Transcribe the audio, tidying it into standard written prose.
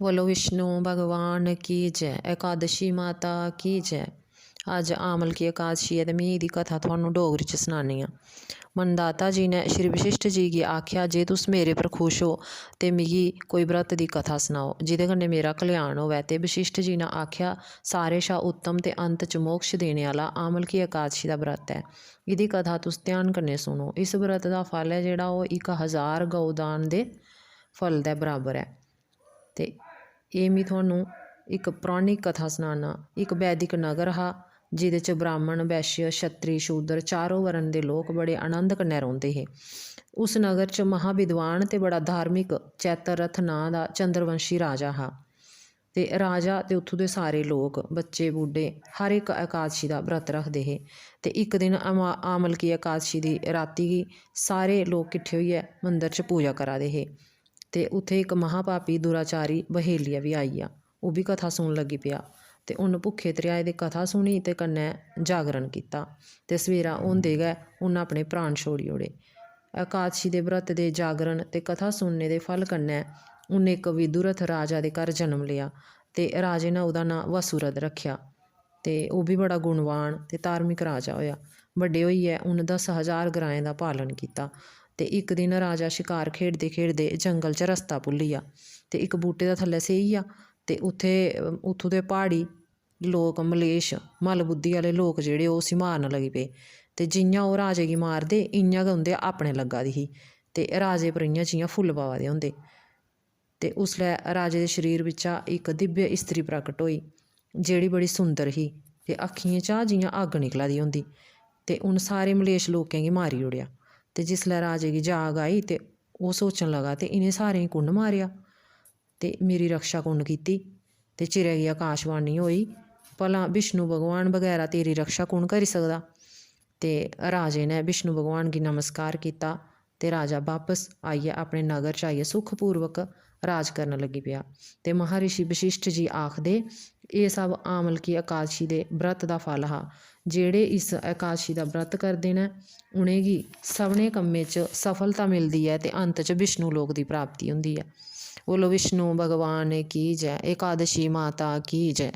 बोलो विष्णु भगवान की जय। एकादशी माता की जय। अज आमल की एकादशी है तो मैं एदी कथा थोनू डोगरी च सनानी आं। मनदाता जी ने श्री वशिष्ठ जी गी आख्या जे तुस मेरे पर खुश हो तो मिगी कोई व्रत की कथा सनाओ जिदे कन्नै मेरा कल्याण होवै। ते वशिष्ठ जी ने आख्या सारे शा उत्तम ते अंत च मोक्ष देने आला आमल की एकादशी का व्रत है। इहदी कथा तुस ध्यान कन्नै सुनो। इस व्रत का फल है जिहड़ा ओह 1000 गौदान के फल दे बराबर है। ते एह् मैं थोनू एक पौराणिक कथा सनाना। एक वैदिक नगर हा जिहदे च ब्राह्मण वैश्य छत्री शूद्र चारों वर्ण के लोग बड़े आनंद कन्नै रौंदे हे। उस नगर च महाविद्वान ते बड़ा धार्मिक चैतरथ नां दा चंद्रवंशी राजा हा। ते राजा ते उत्थों दे सारे लोग बच्चे बूढ़े हर एक एकादशी का व्रत रखते हे। ते एक दिन आमल की एकादशी की राती गी सारे लोग किट्ठे होइयै मंदर च पूजा करा दे हे। ते उत्थे एक महापापी दुराचारी बहेलिया भी आई गया। वह भी कथा सुन लगी पिया। ते उन्न भुखे त्रिहाए दी कथा सुनी ते कन्नै जागरण किया। ते सवेरा होंदे गै उन्न अपने प्राण छोड़ी ओड़े। एकादशी के व्रत के जागरण ते कथा सुनने के फल कन्नै उन्हें एक विदुरथ राजा के घर जन्म लिया। ते राजे ने उहदा नां वसुरथ रखिया। ते वह भी बड़ा गुणवान ते धार्मिक राजा होया। बड़े होइयै उन्न 10,000 ग्राएं का पालन किया। ते एक दिन राजा शिकार खेडते खेडते जंगल च रस्ता भुल्लिया ते एक बूटे दे थल्ले सेई गया। ते उत्थे उत्थों दे प्हाड़ी लोग मलेश मल बुद्धि आह्ले लोग जेह्ड़े ओह् उसी मारन लगी पे। ते जियां ओह् राजे गी मारदे इयां गै उंदे अपने लग्गा दी ही। ते राजे पर इयां जियां फुल्ल पवा दे होंदे। ते उसलै राजे दे शरीर बिच्चा इक दिव्य इस्त्री प्रकट होई जेह्ड़ी बड़ी सुंदर ही ते अक्खियें चा जियां अग्ग निकला दी होंदी। ते उन्न सारे मलेश लोकें गी मारी ओड़ेआ। ते जिसलै राजे गी जाग आई ते ओह् सोचन लगा ते इनें सारें गी कुन्न मारेआ ते मेरी रक्षा कुन्न कीती। ते चिरै गी आकाशवाणी होई भला विष्णु भगवान बगैरा तेरी रक्षा कुन्न करी सकदा। ते राजे ने विष्णु भगवान गी नमस्कार किया। ते राजा वापस आइयै अपने नगर च आइयै सुखपूर्वक राज करन लगी पिया। ते महर्षि वशिष्ठ जी आखदे ये सब आमल की एकादशी के व्रत का फल हा। जेड़े इस एकादशी का व्रत करते हैं उनेंगी सभनें कम्में च सफलता मिलती है ते अंत च विष्णु लोक की प्राप्ति होंदी है। बोलो विष्णु भगवान की जय। एकादशी माता की जय।